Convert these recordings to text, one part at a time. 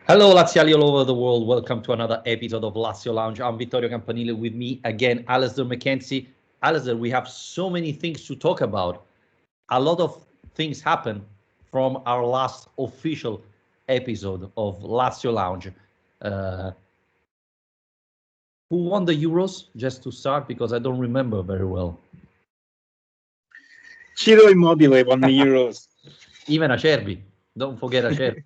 Hello, Laziali all over the world. Welcome to another episode of Lazio Lounge. I'm Vittorio Campanile. With me again, Alasdair McKenzie. Alasdair, we have so many things to talk about. A lot of things happened from our last official episode of Lazio Lounge. Uh, who won the Euros? Just to start, because I don't remember very well. Ciro Immobile won the Euros. Even Acerbi. Don't forget Acerbi.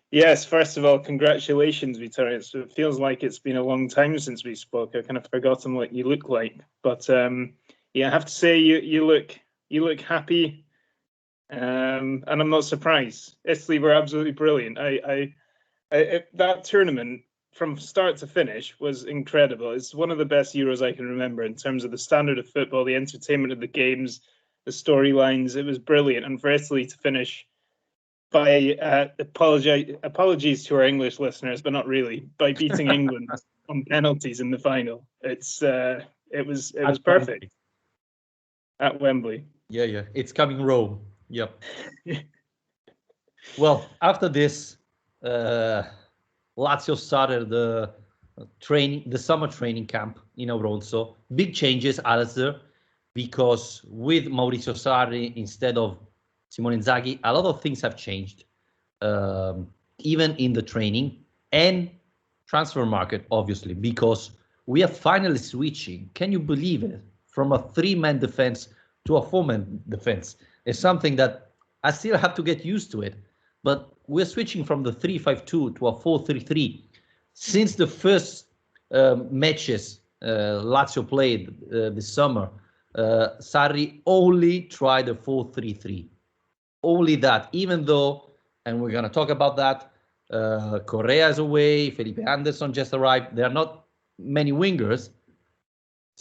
Yes, first of all, congratulations, Vittorio. It feels like it's been a long time since we spoke. I kind of forgotten what you look like, but yeah, I have to say you look happy, and I'm not surprised. Italy were absolutely brilliant. That tournament from start to finish was incredible. It's one of the best Euros I can remember in terms of the standard of football, the entertainment of the games, the storylines. It was brilliant, and for Italy to finish by apologies to our English listeners, but not really, by beating England on penalties in the final. It was perfect at Wembley. Yeah. It's coming Rome. Yep. Well, after this, Lazio started the summer training camp in Auronzo. Big changes, Alasdair, because with Maurizio Sarri instead of Simone Inzaghi, a lot of things have changed, even in the training and transfer market, obviously, because we are finally switching. Can you believe it? From a three-man defense to a four-man defense. It's something that I still have to get used to it. But we're switching from the 3-5-2 to a 4-3-3. Since the first matches Lazio played this summer, Sarri only tried a 4-3-3. Only that, even though, and we're going to talk about that, Correa is away, Felipe Anderson just arrived. There are not many wingers.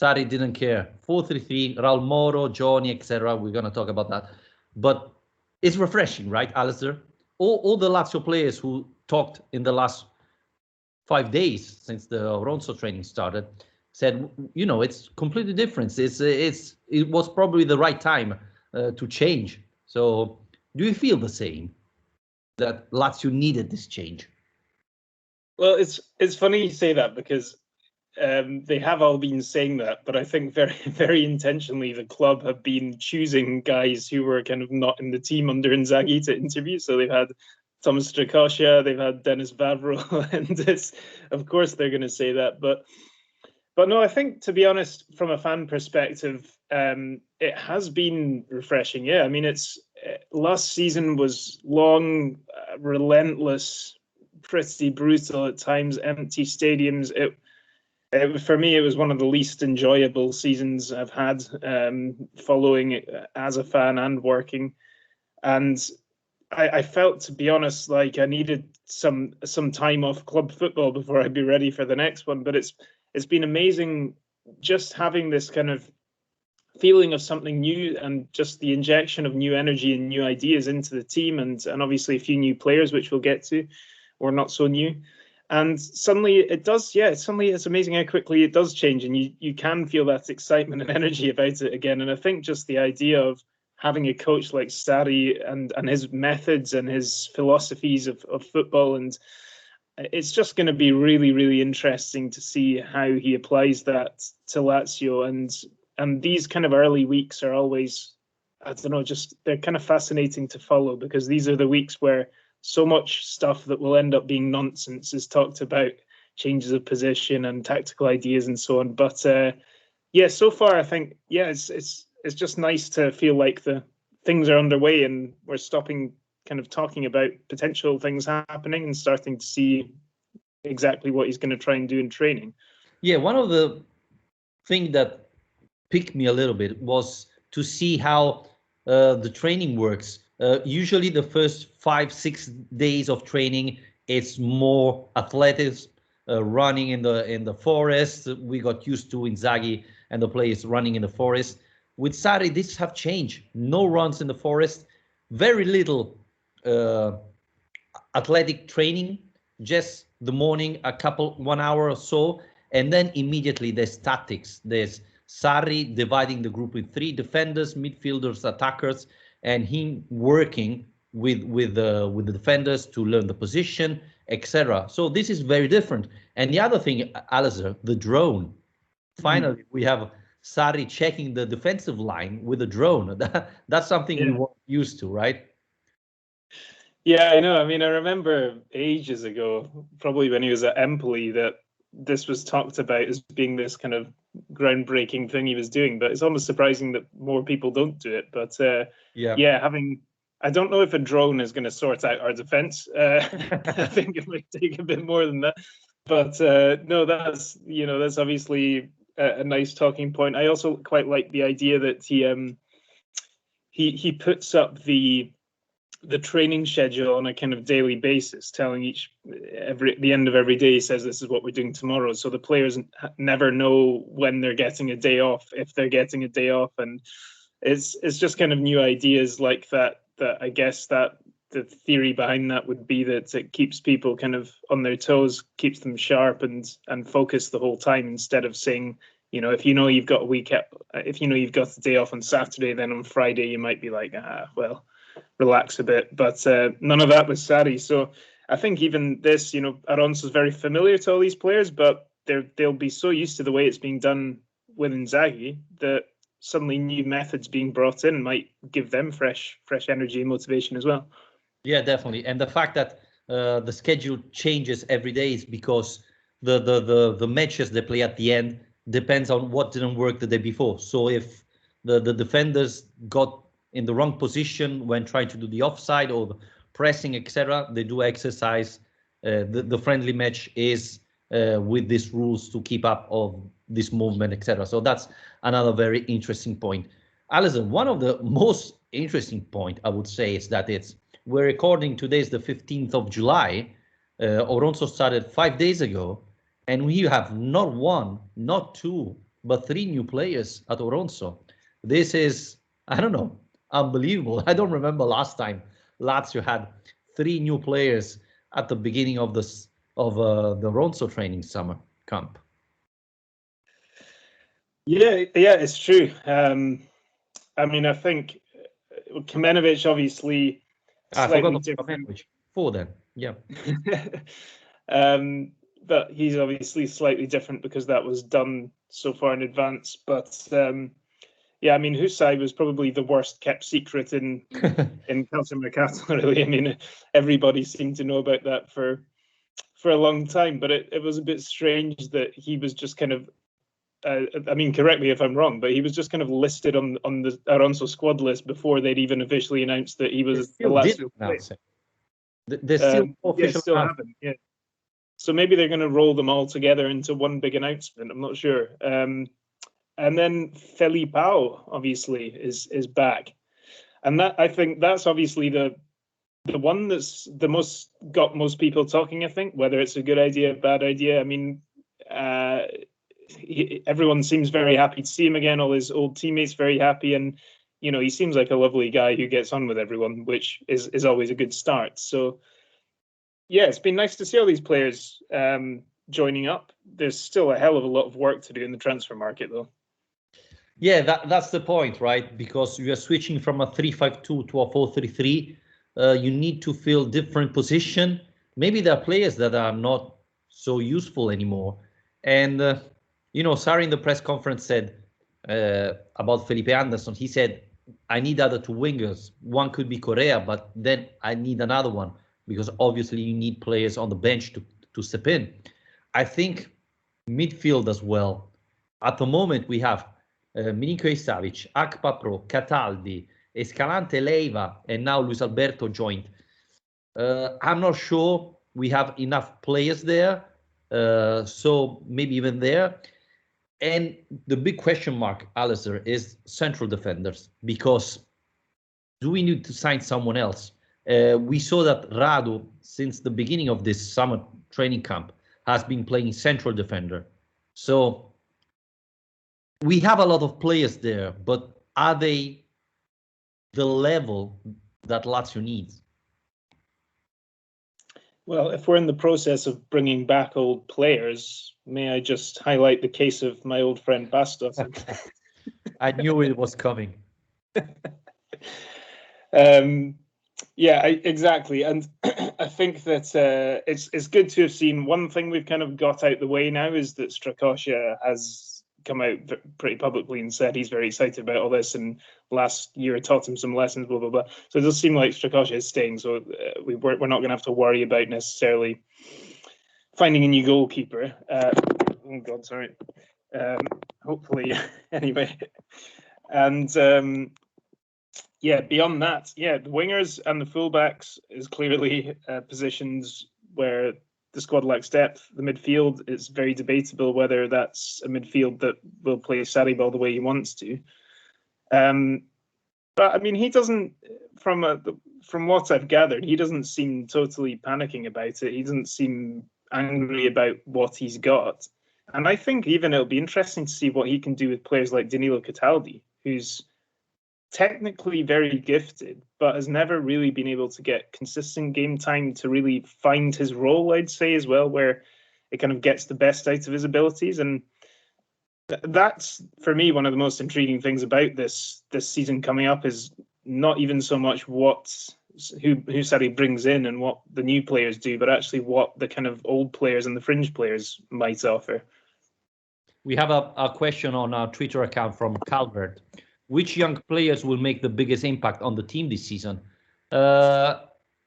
Sarri didn't care. 4-3-3, Raul Moro, Johnny, etc. We're going to talk about that. But it's refreshing, right, Alasdair? All the Lazio players who talked in the last 5 days since the Auronzo training started said, it's completely different. It was probably the right time to change. So do you feel the same, that Lazio needed this change? Well, it's funny you say that because they have all been saying that, but I think very, very intentionally the club have been choosing guys who were kind of not in the team under Inzaghi to interview. So they've had Thomas Strakosha, they've had Dennis Vavro, and of course they're going to say that. But no, I think, to be honest, from a fan perspective, it has been refreshing. Yeah, I mean, last season was long, relentless, pretty brutal at times, empty stadiums. For me, it was one of the least enjoyable seasons I've had, following it as a fan and working. And I felt, to be honest, like I needed some time off club football before I'd be ready for the next one. But it's been amazing just having this kind of feeling of something new and just the injection of new energy and new ideas into the team, and obviously a few new players, which we'll get to, or not so new. And suddenly it does, suddenly it's amazing how quickly it does change, and you can feel that excitement and energy about it again. And I think just the idea of having a coach like Sarri and his methods and his philosophies of football, and it's just going to be really, really interesting to see how he applies that to Lazio. And these kind of early weeks are always, I don't know, they're kind of fascinating to follow, because these are the weeks where so much stuff that will end up being nonsense is talked about, changes of position and tactical ideas and so on. But so far I think, it's just nice to feel like the things are underway and we're stopping kind of talking about potential things happening and starting to see exactly what he's going to try and do in training. Yeah, one of the things that piqued me a little bit was to see how the training works. Usually the first 5-6 days of training, it's more athletics, running in the forest. We got used to Inzaghi and the players running in the forest. With Sarri, this have changed. No runs in the forest, very little athletic training, just the morning, 1 hour or so, and then immediately there's tactics. There's Sarri dividing the group in three: defenders, midfielders, attackers, and him working with the defenders to learn the position, etc. So this is very different. And the other thing, Alasdair, the drone. Finally, we have Sarri checking the defensive line with a drone. That's something we weren't used to, right? Yeah, I know. I mean, I remember ages ago, probably when he was at Empoli, that this was talked about as being this kind of groundbreaking thing he was doing. But it's almost surprising that more people don't do it. But I don't know if a drone is going to sort out our defense. I think it might take a bit more than that. But no, that's obviously a nice talking point. I also quite like the idea that he puts up the training schedule on a kind of daily basis, telling the end of every day, he says this is what we're doing tomorrow. So the players never know when they're getting a day off, if they're getting a day off, and it's just kind of new ideas like that. That I guess that the theory behind that would be that it keeps people kind of on their toes, keeps them sharp and focused the whole time, instead of saying, if you've got a weekend, if you've got a day off on Saturday, then on Friday you might be like, well, relax a bit. But none of that with Sarri. So I think even this, Auronzo is very familiar to all these players, but they'll be so used to the way it's being done with Inzaghi that suddenly new methods being brought in might give them fresh energy and motivation as well. Yeah, definitely. And the fact that the schedule changes every day is because the matches they play at the end depends on what didn't work the day before. So if the defenders got in the wrong position when trying to do the offside or the pressing, etc., they do exercise. The friendly match is with these rules to keep up of this movement, etc. So that's another very interesting point. Alison, one of the most interesting point I would say is that we're recording today is the 15th of July. Auronzo started 5 days ago, and we have not one, not two, but three new players at Auronzo. This is, I don't know, unbelievable. I don't remember last time Lazio had three new players at the beginning of the Auronzo training summer camp. Yeah, it's true. I mean, I think Kamenovich obviously slightly different. Four then, yeah. But he's obviously slightly different because that was done so far in advance. But yeah, I mean, Husai was probably the worst kept secret in Calciomercato, really. I mean, everybody seemed to know about that for a long time, but it was a bit strange that he was just kind of, I mean, correct me if I'm wrong, but he was just kind of listed on the Auronzo squad list before they'd even officially announced that he was the Lazio player. They still officially still haven't. Yeah. So maybe they're going to roll them all together into one big announcement. I'm not sure. And then Felipao obviously is back, and that, I think that's obviously the one that's got most people talking. I think whether it's a good idea, bad idea. I mean, everyone seems very happy to see him again. All his old teammates very happy, and he seems like a lovely guy who gets on with everyone, which is always a good start. So yeah, it's been nice to see all these players joining up. There's still a hell of a lot of work to do in the transfer market, though. Yeah, that's the point, right? Because you are switching from a 3-5-2 to a 4-3-3. You need to fill different position. Maybe there are players that are not so useful anymore. And, Sarri in the press conference said about Felipe Anderson, he said, I need other two wingers. One could be Correa, but then I need another one because obviously you need players on the bench to step in. I think midfield as well. At the moment, we have Milinkovic Savic, Akpapro, Cataldi, Escalante, Leiva, and now Luis Alberto joined. I'm not sure we have enough players there, so maybe even there. And the big question mark, Alasdair, is central defenders, because do we need to sign someone else? We saw that Radu, since the beginning of this summer training camp, has been playing central defender. So we have a lot of players there, but are they the level that Lazio needs? Well, if we're in the process of bringing back old players, may I just highlight the case of my old friend Bastos? I knew it was coming. Yeah, exactly. And I think that it's good to have seen. One thing we've kind of got out the way now is that Strakosha has come out pretty publicly and said he's very excited about all this, and last year taught him some lessons, blah, blah, blah. So it does seem like Strakosha is staying, so we're not going to have to worry about necessarily finding a new goalkeeper. Oh, God, sorry. Hopefully, anyway. And yeah, beyond that, yeah, the wingers and the fullbacks is clearly positions where the squad lacks depth. The midfield, it's very debatable whether that's a midfield that will play Sarri ball the way he wants to. But I mean, he doesn't, from what I've gathered, he doesn't seem totally panicking about it. He doesn't seem angry about what he's got. And I think even it'll be interesting to see what he can do with players like Danilo Cataldi, who's technically very gifted, but has never really been able to get consistent game time to really find his role, I'd say, as well, where it kind of gets the best out of his abilities. And that's, for me, one of the most intriguing things about this season coming up is not even so much who Sarri brings in and what the new players do, but actually what the kind of old players and the fringe players might offer. We have a question on our Twitter account from Calvert. Which young players will make the biggest impact on the team this season? I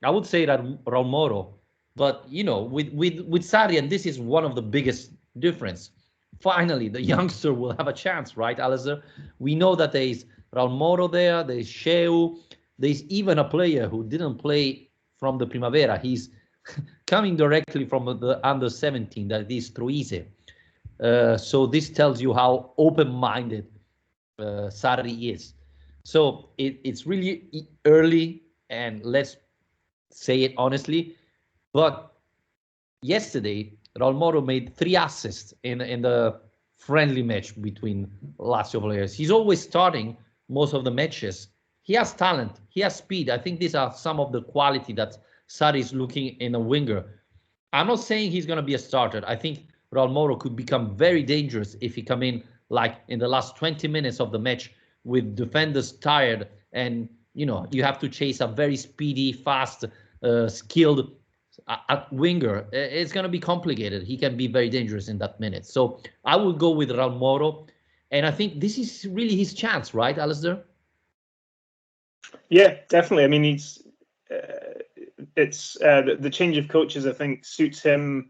would say that Raul Moro, but you know, with Sarri, and this is one of the biggest difference. Finally, the youngster will have a chance, right, Alasdair? We know that there is Raul Moro there, there is Sheu, there's even a player who didn't play from the Primavera. He's coming directly from the under 17, that is Troise. So this tells you how open-minded Sarri is. So it's really early, and let's say it honestly. But yesterday, Raul Moro made 3 assists in the friendly match between Lazio players. He's always starting most of the matches. He has talent. He has speed. I think these are some of the quality that Sarri is looking in a winger. I'm not saying he's going to be a starter. I think Raul Moro could become very dangerous if he come in like in the last 20 minutes of the match with defenders tired, and you know you have to chase a very speedy, fast, skilled winger. It's going to be complicated. He can be very dangerous in that minute. So I will go with Raul Moro, and I think this is really his chance, right, Alasdair? Yeah, definitely. I mean, it's the change of coaches, I think, suits him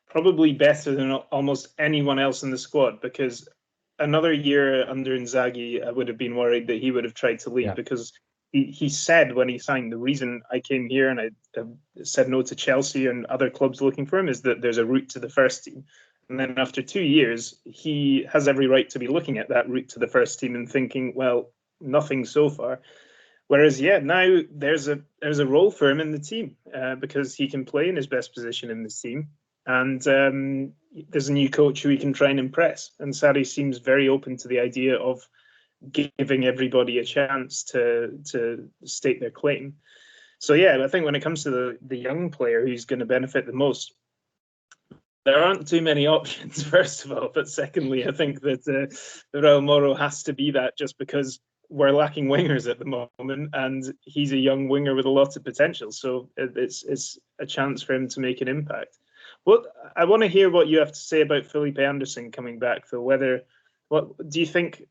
probably better than almost anyone else in the squad, because another year under Inzaghi, I would have been worried that he would have tried to leave, because he said when he signed, the reason I came here and I said no to Chelsea and other clubs looking for him is that there's a route to the first team. And then after 2 years, he has every right to be looking at that route to the first team and thinking, well, nothing so far. Whereas, yeah, now there's a role for him in the team because he can play in his best position in this team. And there's a new coach who he can try and impress. And Sarri seems very open to the idea of giving everybody a chance to state their claim. So, yeah, I think when it comes to the young player who's going to benefit the most, there aren't too many options, first of all. But secondly, I think that Raul Moro has to be that, just because we're lacking wingers at the moment, and he's a young winger with a lot of potential. So it's a chance for him to make an impact. Well, I want to hear what you have to say about Felipe Anderson coming back, Phil. What do you think?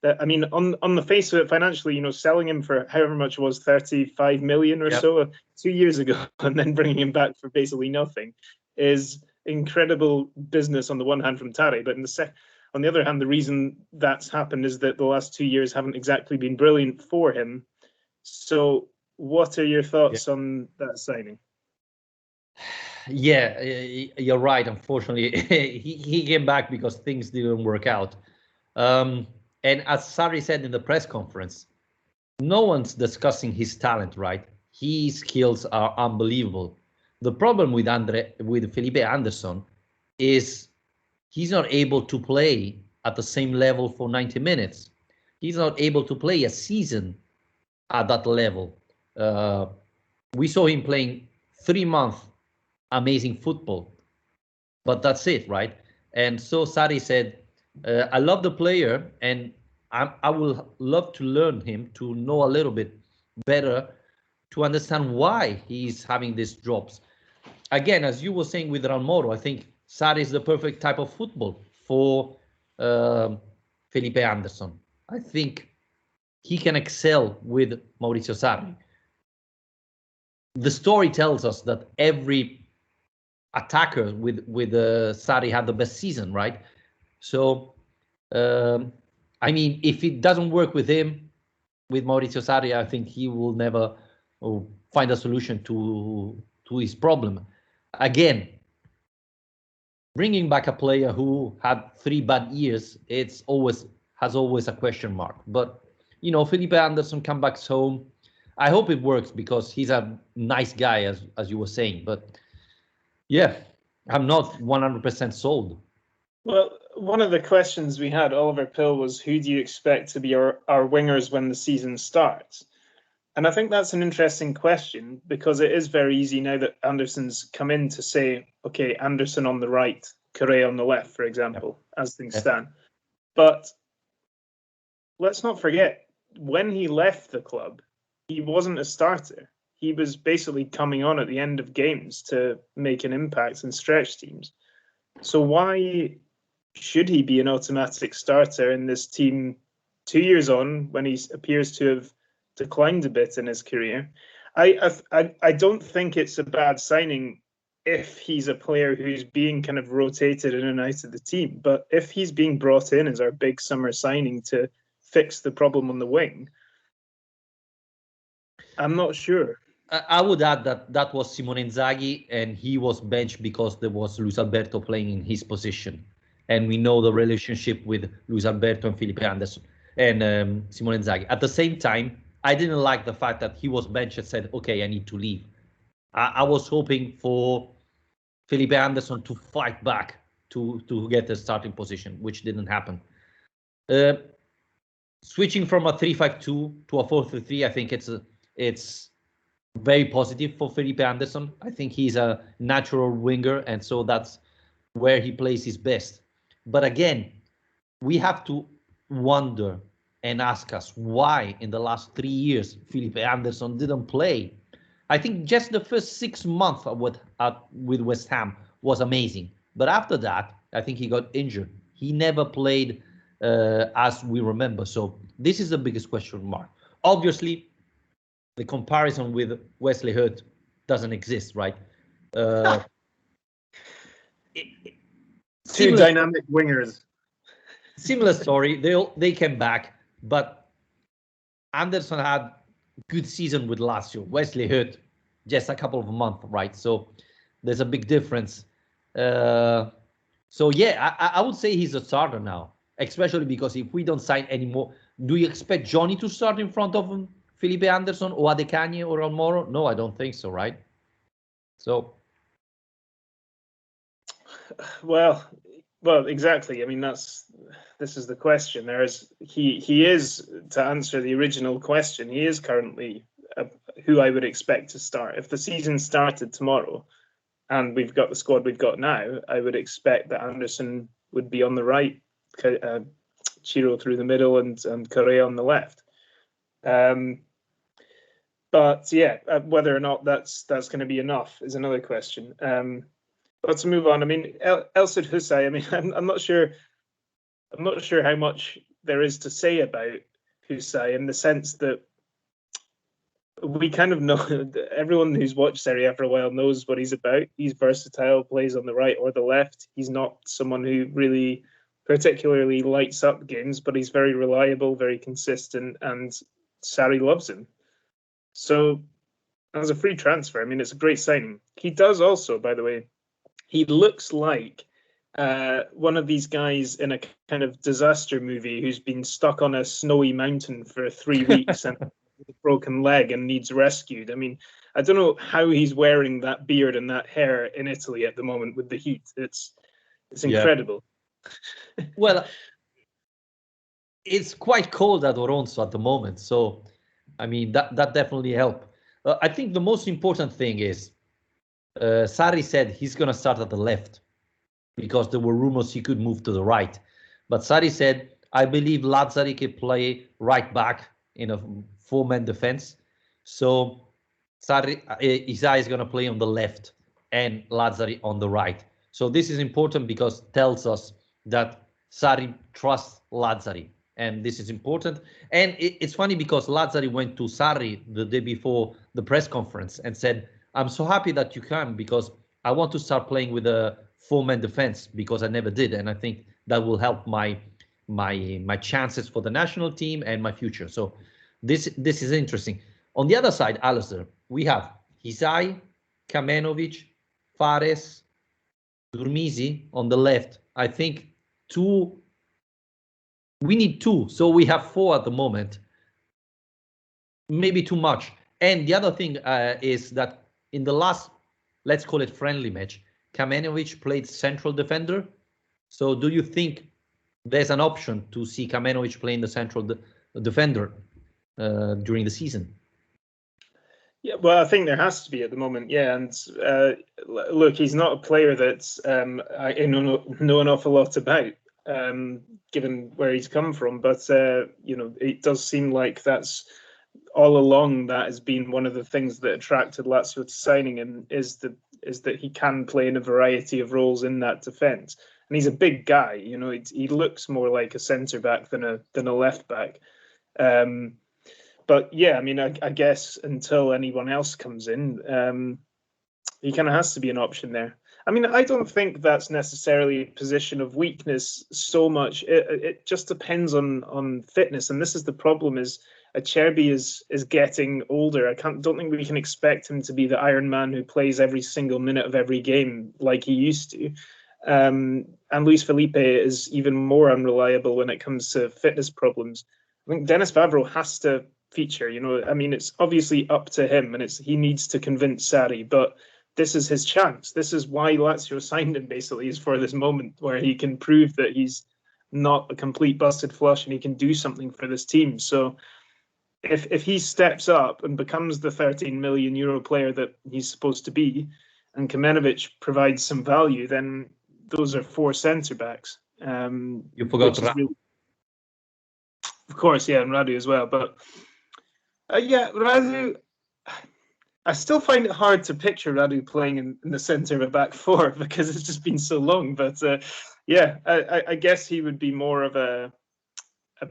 That, I mean, on the face of it, financially, you know, selling him for however much it was, 35 million or so 2 years ago, and then bringing him back for basically nothing, is incredible business on the one hand from Sarri, but on the other hand, the reason that's happened is that the last 2 years haven't exactly been brilliant for him. So what are your thoughts on that signing? Yeah, you're right. Unfortunately, he came back because things didn't work out. And as Sarri said in the press conference, no one's discussing his talent, right? His skills are unbelievable. The problem with Felipe Anderson is he's not able to play at the same level for 90 minutes. He's not able to play a season at that level. We saw him playing 3 months amazing football, but that's it, right? And so Sarri said, I love the player, and I will love to learn him, to know a little bit better, to understand why he's having these drops. Again, as you were saying with Ramoro, I think Sarri is the perfect type of football for Felipe Anderson. I think he can excel with Maurizio Sarri. The story tells us that every attacker with Sarri had the best season, right? So, I mean, if it doesn't work with him, with Maurizio Sarri, I think he will never find a solution to his problem. Again, bringing back a player who had 3 bad years, has always a question mark. But you know, Felipe Anderson come back home. I hope it works because he's a nice guy, as you were saying. But yeah, I'm not 100% sold. Well, one of the questions we had, Oliver Pill, was who do you expect to be our wingers when the season starts? And I think that's an interesting question because it is very easy now that Anderson's come in to say, okay, Anderson on the right, Correa on the left, for example, as things stand. But let's not forget, when he left the club, he wasn't a starter. He was basically coming on at the end of games to make an impact and stretch teams. So why should he be an automatic starter in this team 2 years on when he appears to have declined a bit in his career? I don't think it's a bad signing if he's a player who's being kind of rotated in and out of the team. But if he's being brought in as our big summer signing to fix the problem on the wing, I'm not sure. I would add that was Simone Inzaghi, and he was benched because there was Luis Alberto playing in his position. And we know the relationship with Luis Alberto and Felipe Anderson and Simone Inzaghi. At the same time, I didn't like the fact that he was benched and said, okay, I need to leave. I was hoping for Felipe Anderson to fight back to get a starting position, which didn't happen. Switching from a 3-5-2 to a 4-3-3, I think it's very positive for Felipe Anderson. I think he's a natural winger, and so that's where he plays his best. But again, we have to wonder and ask us why in the last 3 years Felipe Anderson didn't play. I think just the first 6 months with West Ham was amazing. But after that, I think he got injured. He never played as we remember. So this is the biggest question mark. Obviously, the comparison with Wesley Hurt doesn't exist, right? Two dynamic wingers. Similar story. They came back, but Anderson had good season with Lazio. Wesley Hurt just a couple of months, right? So there's a big difference. So yeah, I would say he's a starter now, especially because if we don't sign anymore, do you expect Johnny to start in front of him? Felipe Anderson or Adekanye or Almoro? No, I don't think so, right? So, well, exactly. I mean, this is the question. He is, to answer the original question, he is currently who I would expect to start. If the season started tomorrow and we've got the squad we've got now, I would expect that Anderson would be on the right, Chiro through the middle, and Correa on the left. But yeah, whether or not that's going to be enough is another question. Let's move on. I mean, El Cid Husay. I mean, I'm not sure. I'm not sure how much there is to say about Husay in the sense that we kind of know. Everyone who's watched Serie A for a while knows what he's about. He's versatile, plays on the right or the left. He's not someone who really particularly lights up games, but he's very reliable, very consistent, and Sarri loves him. So as a free transfer, I mean, it's a great signing. He does also, by the way, he looks like one of these guys in a kind of disaster movie who's been stuck on a snowy mountain for 3 weeks and with a broken leg and needs rescued. I mean, I don't know how he's wearing that beard and that hair in Italy at the moment with the heat. It's incredible. Yeah. Well, it's quite cold at Auronzo at the moment, so I mean that definitely helped. I think the most important thing is Sarri said he's going to start at the left because there were rumors he could move to the right. But Sarri said, I believe Lazzari can play right back in a 4-man defense. So Sarri, Isai is going to play on the left and Lazzari on the right. So this is important because it tells us that Sarri trusts Lazzari, and this is important. And it's funny because Lazzari went to Sarri the day before the press conference and said, "I'm so happy that you came because I want to start playing with a four-man defense because I never did, and I think that will help my chances for the national team and my future." So this is interesting. On the other side, Alasdair, we have Isai, Kamenovic, Fares, Durmisi on the left. I think two. We need two, so we have four at the moment. Maybe too much. And the other thing is that in the last, let's call it friendly match, Kamenovic played central defender. So do you think there's an option to see Kamenovic playing the central defender during the season? Yeah, well, I think there has to be at the moment. Yeah, and look, he's not a player that I know an awful lot about, given where he's come from. But it does seem like that's all along that has been one of the things that attracted Lazio to signing him is that he can play in a variety of roles in that defence, and he's a big guy. He looks more like a centre back than a left back. But yeah, I mean, I guess until anyone else comes in, he kind of has to be an option there. I mean, I don't think that's necessarily a position of weakness so much. It just depends on fitness, and this is the problem: is Acerbi is getting older. Don't think we can expect him to be the Iron Man who plays every single minute of every game like he used to. And Luis Felipe is even more unreliable when it comes to fitness problems. I think Dennis Vavro has to feature. I mean, it's obviously up to him, and he needs to convince Sarri, but this is his chance. This is why Lazio signed him, basically, is for this moment where he can prove that he's not a complete busted flush and he can do something for this team. So if he steps up and becomes the 13 million euro player that he's supposed to be, and Kamenovic provides some value, then those are four centre backs. You forgot Radu. Of course, yeah, and Radu as well. But yeah, Radu, I still find it hard to picture Radu playing in the centre of a back four because it's just been so long. But yeah, I guess he would be more of a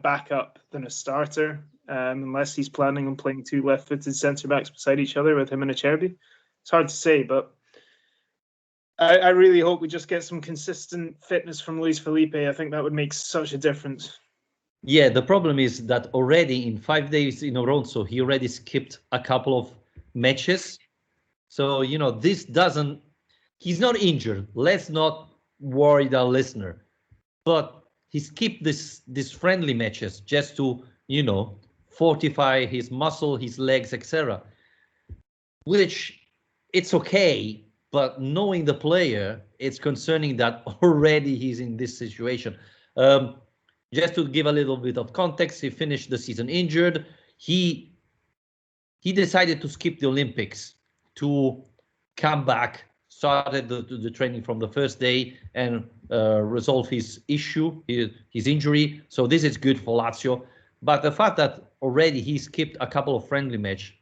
backup than a starter, unless he's planning on playing two left-footed centre backs beside each other with him and Acerbi. It's hard to say, but I really hope we just get some consistent fitness from Luis Felipe. I think that would make such a difference. Yeah, the problem is that already in 5 days in Auronzo, he already skipped a couple of matches. So, this doesn't, he's not injured. Let's not worry the listener. But he skipped these friendly matches just to, fortify his muscle, his legs, etc. Which it's okay, but knowing the player, it's concerning that already he's in this situation. Just to give a little bit of context, he finished the season injured. He decided to skip the Olympics to come back, started the training from the first day and resolve his issue, his injury. So this is good for Lazio. But the fact that already he skipped a couple of friendly matches,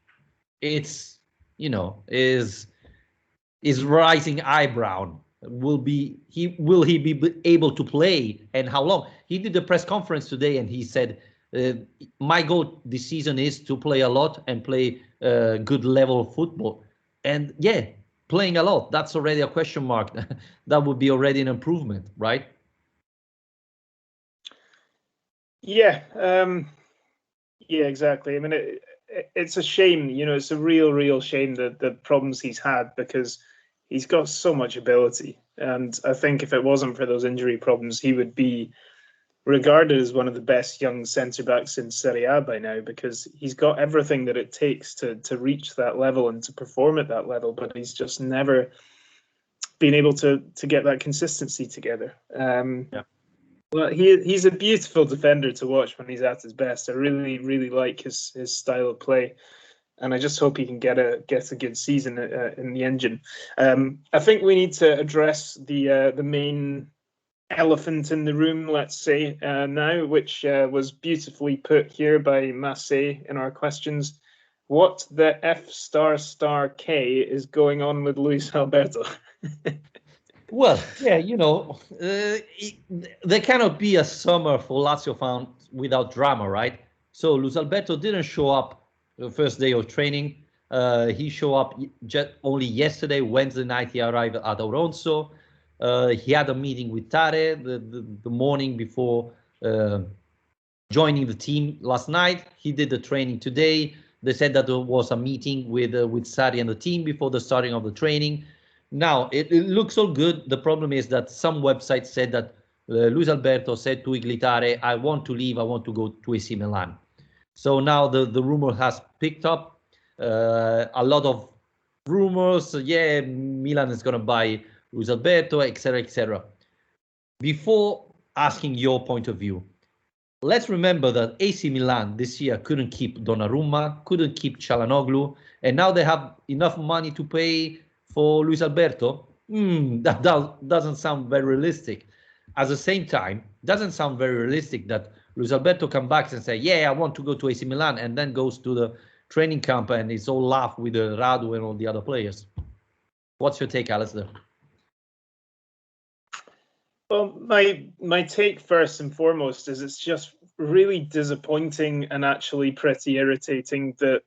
it's, is rising eyebrow. Will he be able to play, and how long? He did the press conference today and he said, my goal this season is to play a lot and play good level of football. And yeah, playing a lot, that's already a question mark. That would be already an improvement, right? Yeah, yeah, exactly. I mean, it's a shame, it's a real shame that the problems he's had, because he's got so much ability. And I think if it wasn't for those injury problems, he would be regarded as one of the best young centre-backs in Serie A by now, because he's got everything that it takes to reach that level and to perform at that level, but he's just never been able to get that consistency together. Yeah. Well, he's a beautiful defender to watch when he's at his best. I really like his style of play, and I just hope he can get a good season in the engine. I think we need to address the main elephant in the room, let's say, now, which was beautifully put here by Massé in our questions. what the F***K is going on with Luis Alberto? Well, yeah, there cannot be a summer for Lazio fans without drama, right? So Luis Alberto didn't show up the first day of training. He showed up just only yesterday, Wednesday night. He arrived at Auronzo. He had a meeting with Tare the morning before joining the team last night. He did the training today. They said that there was a meeting with Sarri and the team before the starting of the training. Now, it looks all good. The problem is that some websites said that Luis Alberto said to Iglitare, I want to leave, I want to go to AC Milan. So now the rumor has picked up. A lot of rumors, yeah, Milan is going to buy Luis Alberto, etc., etc. Before asking your point of view, let's remember that AC Milan this year couldn't keep Donnarumma, couldn't keep Çalhanoğlu, and now they have enough money to pay for Luis Alberto. That doesn't sound very realistic. At the same time, doesn't sound very realistic that Luis Alberto come back and say, yeah, I want to go to AC Milan, and then goes to the training camp and it's all laugh with Radu and all the other players. What's your take, Alasdair? Well, my take first and foremost is it's just really disappointing and actually pretty irritating that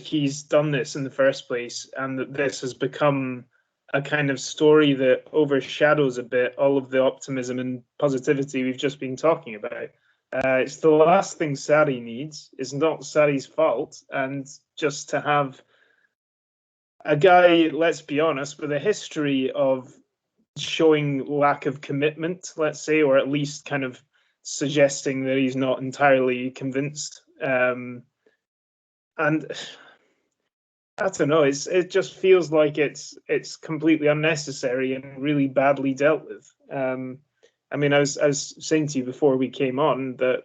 he's done this in the first place, and that this has become a kind of story that overshadows a bit all of the optimism and positivity we've just been talking about. It's the last thing Sarri needs. It's not Sarri's fault, and just to have a guy, let's be honest, with a history of showing lack of commitment, let's say, or at least kind of suggesting that he's not entirely convinced. And I don't know, it just feels like it's completely unnecessary and really badly dealt with. I mean, I was saying to you before we came on that,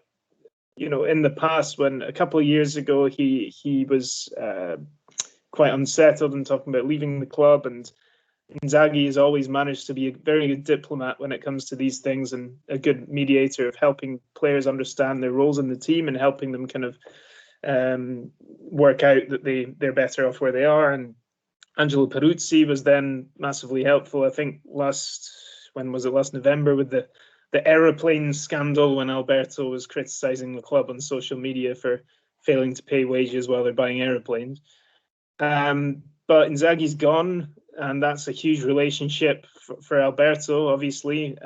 in the past, when a couple of years ago he was quite unsettled and talking about leaving the club, and Inzaghi has always managed to be a very good diplomat when it comes to these things, and a good mediator of helping players understand their roles in the team and helping them kind of work out that they're better off where they are. And Angelo Peruzzi was then massively helpful. I think last November with the aeroplane scandal, when Alberto was criticizing the club on social media for failing to pay wages while they're buying aeroplanes. But Inzaghi's gone, and that's a huge relationship for Alberto, obviously,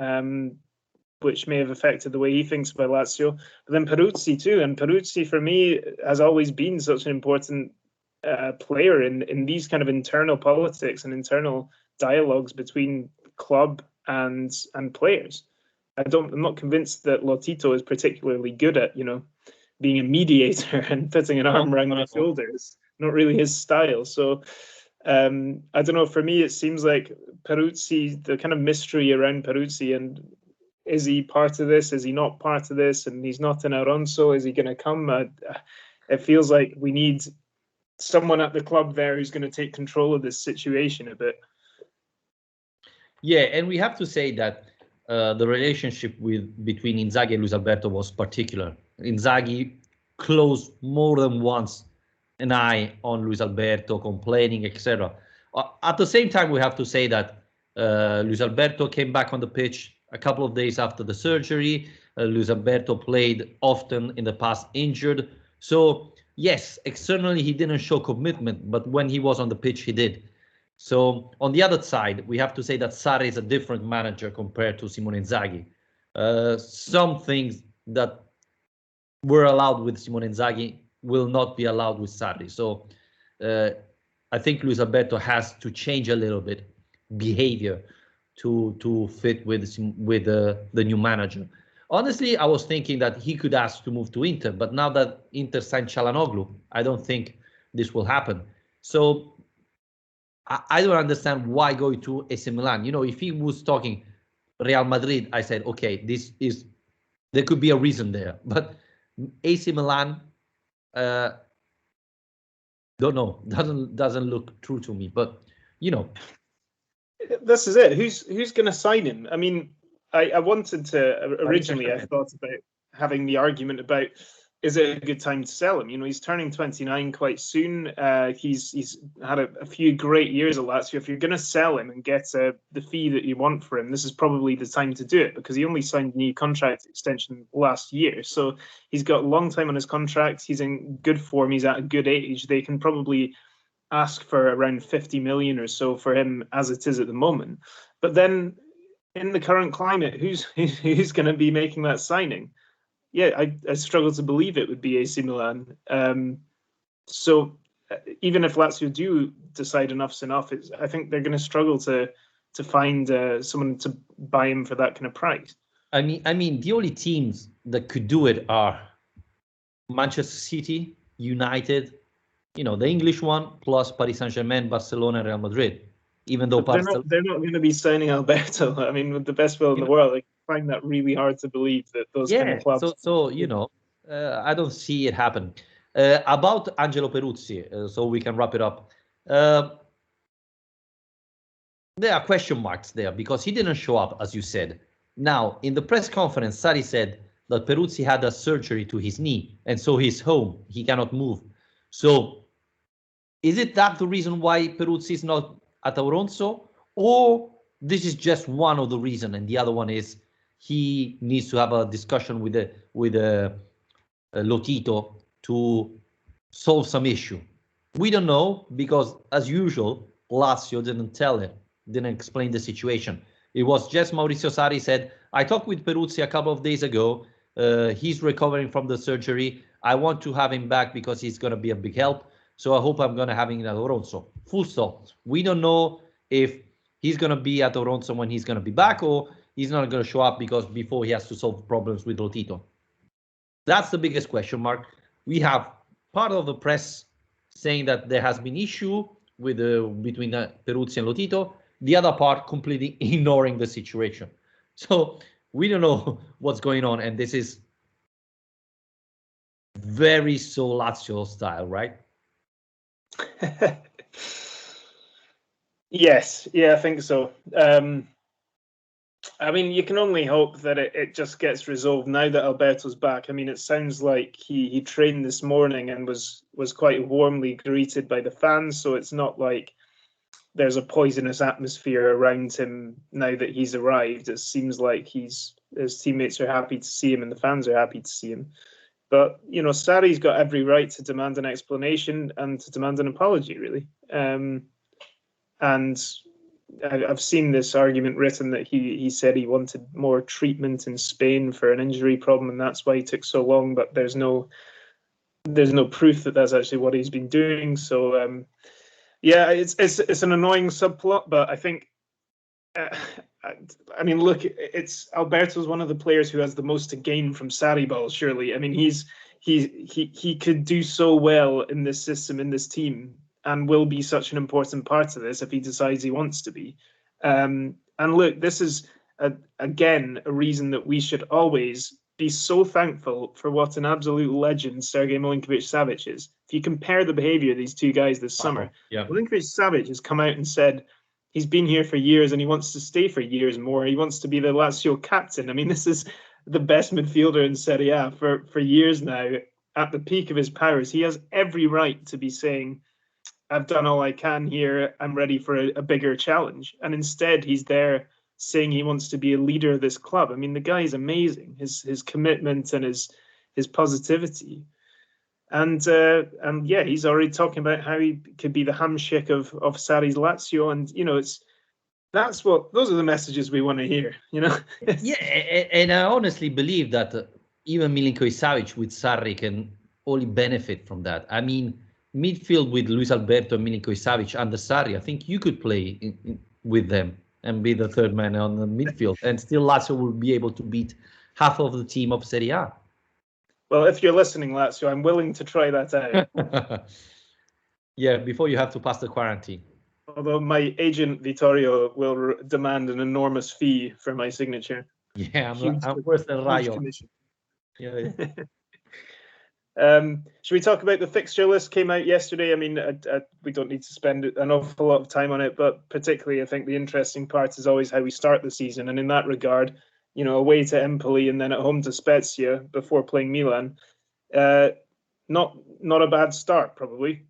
which may have affected the way he thinks about Lazio. But then Peruzzi too, and Peruzzi for me has always been such an important player in these kind of internal politics and internal dialogues between club and players. I'm not convinced that Lotito is particularly good at, being a mediator and putting an arm around my shoulders. Not really his style. So I don't know. For me, it seems like Peruzzi, the kind of mystery around Peruzzi, and is he part of this? Is he not part of this? And he's not in Auronzo. Is he going to come? It feels like we need someone at the club there who's going to take control of this situation a bit. Yeah, and we have to say that the relationship between Inzaghi and Luis Alberto was particular. Inzaghi closed more than once an eye on Luis Alberto, complaining, etc. At the same time, we have to say that Luis Alberto came back on the pitch a couple of days after the surgery. Luis Alberto played often in the past injured. So yes, externally he didn't show commitment, but when he was on the pitch, he did. So on the other side, we have to say that Sarri is a different manager compared to Simone Inzaghi. Some things that were allowed with Simone Inzaghi will not be allowed with Sarri. So I think Luis Alberto has to change a little bit behavior to fit with the new manager. Honestly, I was thinking that he could ask to move to Inter, but now that Inter signed Çalhanoğlu, I don't think this will happen. So I don't understand why going to AC Milan. If he was talking Real Madrid, I said, okay, there could be a reason there. But AC Milan, don't know, doesn't look true to me. But this is it. Who's going to sign him? I mean, I wanted to originally. I thought about having the argument about is it a good time to sell him? You know, he's turning 29 quite soon. He's had a few great years at Lazio. If you're going to sell him and get the fee that you want for him, this is probably the time to do it, because he only signed a new contract extension last year. So he's got a long time on his contract. He's in good form. He's at a good age. They can probably ask for around 50 million or so for him as it is at the moment. But then in the current climate, who's going to be making that signing? Yeah, I struggle to believe it would be AC Milan. So even if Lazio do decide enough's enough, I think they're going to struggle to find someone to buy him for that kind of price. I mean, the only teams that could do it are Manchester City, United, you know, the English one, plus Paris Saint-Germain, Barcelona, and Real Madrid. Even though they're not going to be signing Alberto. I mean, with the best will in the world, I find that really hard to believe that those kind of clubs. So you know, I don't see it happen. About Angelo Peruzzi, so we can wrap it up. There are question marks there because he didn't show up, as you said. Now, in the press conference, Sarri said that Peruzzi had a surgery to his knee, and so he's home. He cannot move. So, is it that the reason why Peruzzi is not at Auronzo, or this is just one of the reasons, and the other one is he needs to have a discussion with Lotito to solve some issue? We don't know because, as usual, Lazio didn't explain the situation. It was just Maurizio Sarri said, I talked with Peruzzi a couple of days ago. He's recovering from the surgery. I want to have him back because he's going to be a big help. So I hope I'm going to have him at Auronzo. Full stop. We don't know if he's going to be at Auronzo when he's going to be back, or he's not going to show up because before he has to solve problems with Lotito. That's the biggest question mark. We have part of the press saying that there has been issue with between Peruzzi and Lotito. The other part completely ignoring the situation. So we don't know what's going on, and this is very so Lazio style, right? Yes, yeah, I think so. I mean, you can only hope that it just gets resolved now that Alberto's back. I mean, it sounds like he trained this morning and was quite warmly greeted by the fans, so it's not like there's a poisonous atmosphere around him now that he's arrived. It seems like his teammates are happy to see him and the fans are happy to see him. But, you know, Sarri's got every right to demand an explanation and to demand an apology, really. And I've seen this argument written that he said he wanted more treatment in Spain for an injury problem, and that's why he took so long. But there's no proof that that's actually what he's been doing. So yeah, it's an annoying subplot, but I think. I mean, look, it's Alberto's one of the players who has the most to gain from Sarri ball. Surely, I mean, he could do so well in this system, in this team, and will be such an important part of this if he decides he wants to be. And look, this is again a reason that we should always be so thankful for what an absolute legend Sergei Milinkovic-Savic is. If you compare the behavior of these two guys this summer, Milinkovic-Savic has come out and said he's been here for years and he wants to stay for years more. He wants to be the Lazio captain. I mean, this is the best midfielder in Serie A for years now. At the peak of his powers, he has every right to be saying, I've done all I can here. I'm ready for a bigger challenge. And instead, he's there saying he wants to be a leader of this club. I mean, the guy is amazing. His commitment and his positivity. And yeah, he's already talking about how he could be the hamshake of Sarri's Lazio, and you know, those are the messages we want to hear, you know. Yeah, and I honestly believe that even Milinkovic-Savic with Sarri can only benefit from that. I mean, midfield with Luis Alberto and Milinkovic-Savic under Sarri, I think you could play with them and be the third man on the midfield, and still Lazio will be able to beat half of the team of Serie A. Well, if you're listening, Lazio, I'm willing to try that out. Yeah, before you have to pass the quarantine. Although my agent Vittorio will demand an enormous fee for my signature. Yeah, I'm worse than Rayo. Yeah. Should we talk about the fixture list? Came out yesterday. I mean, we don't need to spend an awful lot of time on it, but particularly I think the interesting part is always how we start the season. And in that regard, you know, away to Empoli and then at home to Spezia before playing Milan. Not a bad start, probably.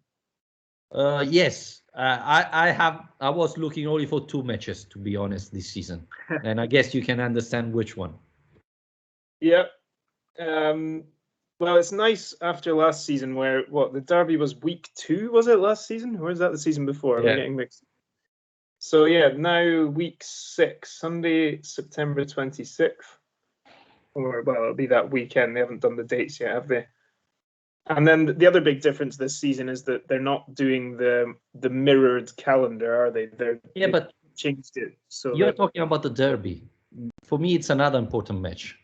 Yes, I was looking only for 2 matches, to be honest, this season, and I guess you can understand which one. Yeah. Well, it's nice after last season where the derby was week 2, was it last season? Or is that the season before? Yeah. I'm getting mixed. So yeah, now week 6, Sunday, September 26th. Or well, it'll be that weekend. They haven't done the dates yet, have they? And then the other big difference this season is that they're not doing the mirrored calendar, are they? But changed it. So you're talking about the derby. For me, it's another important match.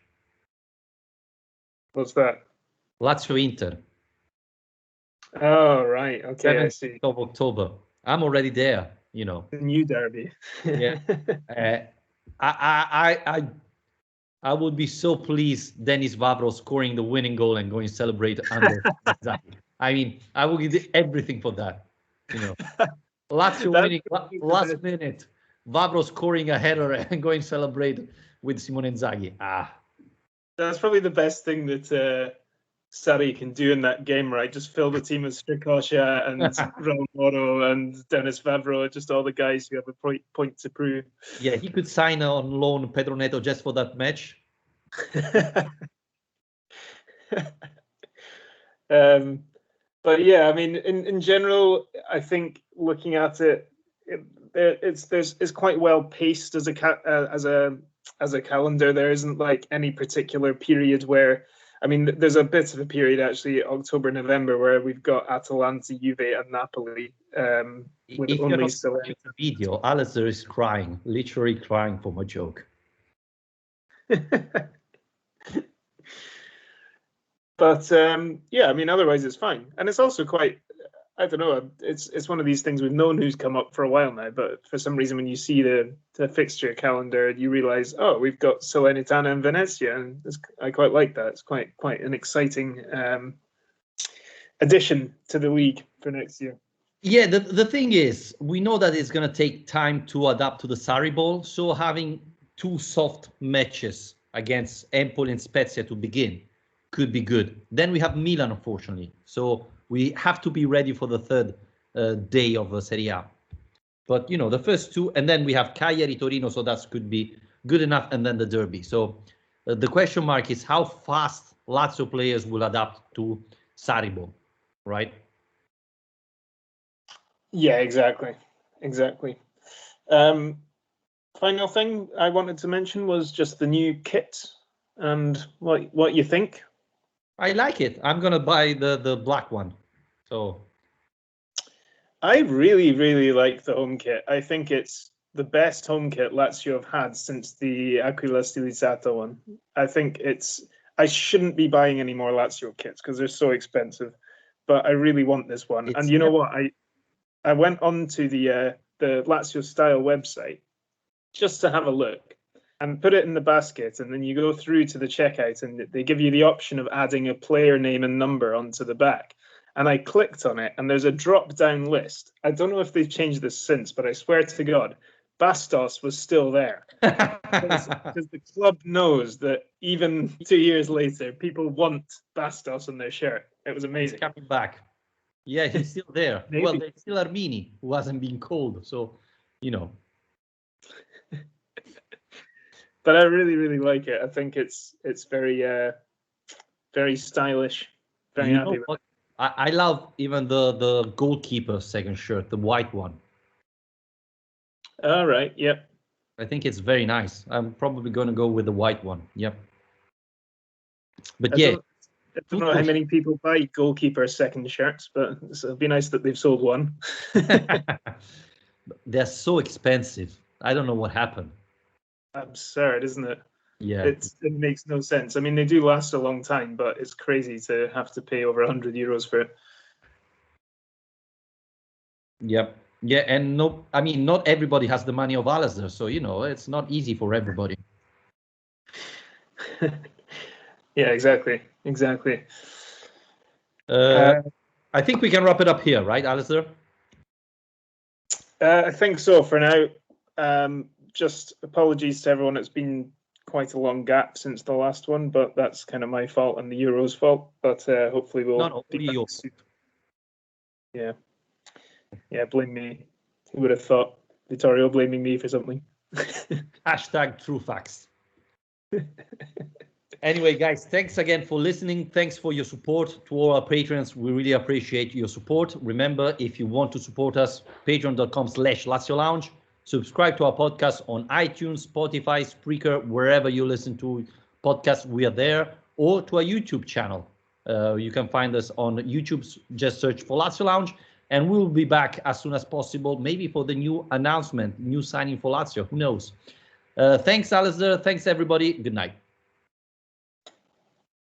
What's that? Lazio Inter. Oh right, okay, I see. Of October. I'm already there. The new derby. Yeah. I would be so pleased Denis Vavro scoring the winning goal and going to celebrate under Zaki. I mean, I will give everything for that. Lazio winning last minute, Vavro scoring a header and going to celebrate with Simone Inzaghi. That's probably the best thing that Sarri can do in that game, right? Just fill the team with Strikosha and Raul Moro and Denis Vavro, just all the guys who have a point to prove. Yeah, he could sign on loan Pedro Neto just for that match. But yeah, I mean, in general, I think looking at it, it's quite well paced as a calendar. There isn't like any particular period where, I mean, there's a bit of a period actually, October, November, where we've got Atalanta, Juve, and Napoli. With if only you're the video, Alasdair is crying, literally crying for my joke. But yeah, I mean, otherwise it's fine, and it's also quite. I don't know. It's one of these things we've known who's come up for a while now, but for some reason, when you see the fixture calendar, you realise, oh, we've got Salernitana and Venezia, and I quite like that. It's quite an exciting addition to the league for next year. Yeah, the thing is, we know that it's going to take time to adapt to the Sarri ball, so having 2 soft matches against Empoli and Spezia to begin could be good. Then we have Milan, unfortunately, so we have to be ready for the third day of Serie A. But the first 2, and then we have Cagliari, Torino, so that could be good enough, and then the derby. So the question mark is how fast Lazio players will adapt to Sarri ball, right? Yeah, exactly. Final thing I wanted to mention was just the new kit and what you think. I like it. I'm gonna buy the black one. So I really like the home kit. I think it's the best home kit Lazio have had since the Aquila Stilizzata one. I think I shouldn't be buying any more Lazio kits because they're so expensive, but I really want this one. And you know what? I went on to the Lazio Style website just to have a look and put it in the basket, and then you go through to the checkout and they give you the option of adding a player name and number onto the back. And I clicked on it, and there's a drop-down list. I don't know if they've changed this since, but I swear to God, Bastos was still there. Because the club knows that even 2 years later, people want Bastos on their shirt. It was amazing. He's coming back. Yeah, he's still there. Maybe. Well, there's still Armini, who hasn't been called, so But I really like it. I think it's very very stylish. Very happy with it. I love even the goalkeeper second shirt, the white one. All right. Yep. I think it's very nice. I'm probably going to go with the white one. Yep. But I don't know how many people buy goalkeeper second shirts, but it'd be nice that they've sold one. They're so expensive. I don't know what happened. Absurd, isn't it? Yeah. It makes no sense. I mean, they do last a long time, but it's crazy to have to pay over €100 for it. Yep. Yeah, and not everybody has the money of Alasdair, so it's not easy for everybody. Yeah, exactly. I think we can wrap it up here, right, Alasdair? I think so for now. Just apologies to everyone. It's been quite a long gap since the last one, but that's kind of my fault and the Euros' fault. But hopefully we'll be back soon. Yeah. Yeah, blame me. Who would have thought Vittorio blaming me for something? Hashtag true facts. Anyway, guys, thanks again for listening. Thanks for your support to all our patrons. We really appreciate your support. Remember, if you want to support us, patreon.com/Lazio Lounge. Subscribe to our podcast on iTunes, Spotify, Spreaker, wherever you listen to podcasts, we are there, or to our YouTube channel. You can find us on YouTube, just search for Lazio Lounge, and we'll be back as soon as possible, maybe for the new announcement, new signing for Lazio, who knows. Thanks, Alasdair. Thanks, everybody. Good night.